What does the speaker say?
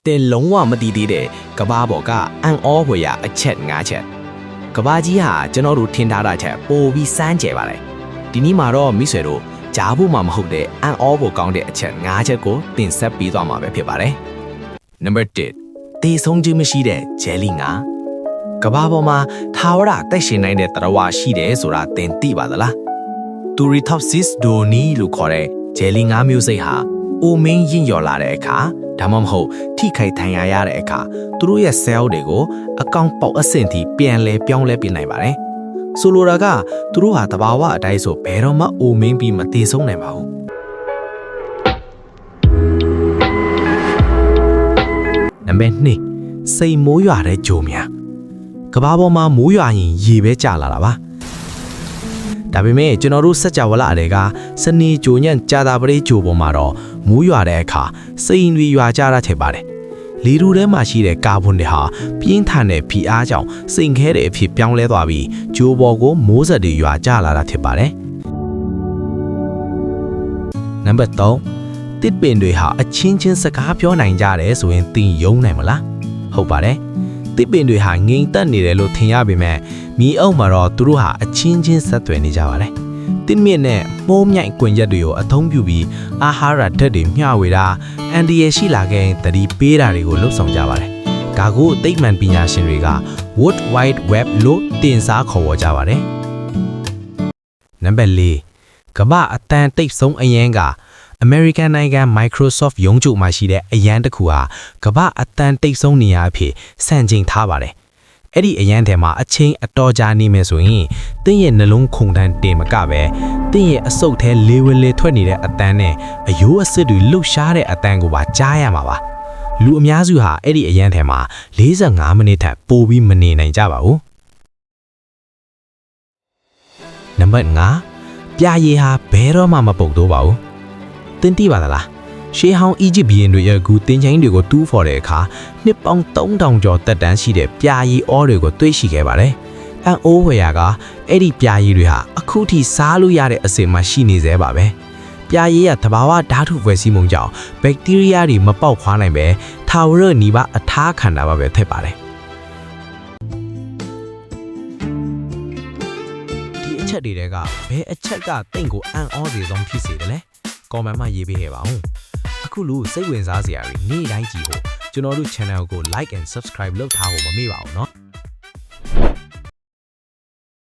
တင်လုံးဝမတည်သေးတဲ့ကဘာပေါ်ကအန်အောဖွယ်ရအချက်၅ချက်ကဘာကြီးဟာကျွန်တော်တို့ထင်ထားတာချက်ပိုပြီးစမ်းကြယ်ပါတယ်ဒီနေ့မှာတော့မိဆွေတို့ကြားဖို့မှမဟုတ်တဲ့အန်အောဖို့ကောင်းတဲ့အချက်၅ချက်ကိုတင်ဆက်ပေးသွားမှာပဲဖြစ်ပါတယ် Number 1တေဆုံးခြင်းမရှိတဲ့ဂျယ်လီငါကဘာပေါ်မှာထာဝရတက်ရှင်နိုင်တဲ့တရဝရှိတယ်ဆိုတာသင်သိပါသလား Turritopsis doni လို့ခေါ်တဲ့ဂျယ်လီငါမျိုးစိတ်ဟာအိုမင်းရင့်ရော်လာတဲ့အခါဒါမှမဟုတ်ထိခိုက်ထန်ရရတဲ့အခါသူတို့ရဲ့ cell တွေကိုအကောင်ပေါက်အဆင့်ထိပြန်လဲပြောင်းလဲပြနိုင်ပါတယ်ဆိုလိုတာကသူတို့ဟာတဘာဝအတိုင်းဆိုဘယ်တော့မှအိုမင်းပြီးမတည်ဆုံးနိုင်ပါဘူးနံပါတ်2စိတ်မိုးရွာတဲ့ဂျိုများကဘာပေါ်မှာမိုးရွာရင်ရေပဲကျလာတာပါဒါပေမဲ့ကျွန်တော်တို့စัจ java လာတွေကစနေဂျိုညံ့ကြာတာပရိဂျိုပေါ်မှာတော့မိုးရွာတဲ့အခါစိန်တွေရွာကြတာထင်ပါတယ်လေထူထဲမှာရှိတဲ့ကာဗွန်တွေဟာပြင်းထန်တဲ့ဖိအားကြောင့်စိန်ခဲတဲ့အဖြစ်ပြောင်းလဲသွားပြီးဂျိုပေါ်ကိုမိုးဆက်တွေရွာကြလာတာထင်ပါတယ်နံပါတ်3တစ်ပင်တွေဟာအချင်းချင်းစကားပြောနိုင်ကြတယ်ဆိုရင်သင်ယုံနိုင်မလားဟုတ်ပါတယ်တစ်ပင်တွေဟာငိမ်သက်နေတယ်လို့ထင်ရပေမဲ့မီးအုပ်မှာတော့သူတို့ဟာအချင်းချင်းဆက်သွယ်နေကြပါတယ်တစ်မြင့်နဲ့မိုးမြိုက်ကွင်ရက်တွေကိုအသုံးပြုပြီးအာဟာရဓာတ်တွေမျှဝေတာအန်ဒီရရှိလာခဲ့သတိပေးတာတွေကိုလှုပ်ဆောင်ကြပါတယ်ဒါကိုသိပ္ပံပညာရှင်တွေက World Wide Web လို့တင်စားခေါ်ဝေါ်ကြပါတယ်နံပါတ်4ကမ္ဘာအတန်တိတ်ဆုံးအရန်ကအမေရိကန်နိုင်ငံ Microsoft ရုံးချုပ်မှာရှိတဲ့အရန်တစ်ခုဟာကမ္ဘာအတန်တိတ်ဆုံးနေရာအဖြစ်စံချိန်ထားပါတယ်အဲ့ဒီအရန်ထဲမှာအချင်းအတော်ကြာနေမယ်ဆိုရင်တင်းရဲ့နှလုံးခုန်တန်းတင်မကပဲတင်းရဲ့အဆုတ်ထဲလေဝင်လေထွက်နေတဲ့အတန်းနဲ့အယိုးအစစ်တွေလှုပ်ရှားတဲ့အတန်းကိုပါကြားရမှာပါလူအများစုဟာအဲ့ဒီအရန်ထဲမှာ45မိနစ်ထက်ပိုပြီးမနေနိုင်ကြပါဘူးနံပါတ်5ပြာရည်ဟာဘယ်တော့မှမပုတ်တော့ပါဘူးတင်တိပါသလားရှေးဟောင်းအီဂျစ်ဘီယင်တွေရဲ့ဂူတင်ချိုင်းတွေကိုတူးဖော်တဲ့အခါနှစ်ပေါင်း3000ကျော်တက်တန်းရှိတဲ့ပြာရည်အောတွေကိုတွေ့ရှိခဲ့ပါတယ်။အန်အိုးဝယ်ရာကအဲ့ဒီပြာရည်တွေဟာအခုထိစားလို့ရတဲ့အဆင့်မှာရှိနေသေးပါပဲ။ပြာရည်ကသဘာဝဓာတ်ထုဖွဲ့စည်းမှုကြောင့်ဘက်တီးရီးယားတွေမပေါက်ခွာနိုင်ပဲထာဝရနီးပါးအထားခံတာပါပဲဖြစ်ပါတယ်။ဒီအချက်တွေကဘယ်အချက်ကတိတ်ကိုအန်အောစေဆုံးဖြစ်စေတယ်လဲ။ကွန်မန့်မှာရေးပေးခဲ့ပါဦး။အခုလိုစိတ်ဝင်စားစရာတွေနေ့တိုင်းကြည့်ဖို့ကျွန်တော်တို့ channel ကို like and subscribe လုပ်ထားဖို့မမေ့ပါဘူးเนาะ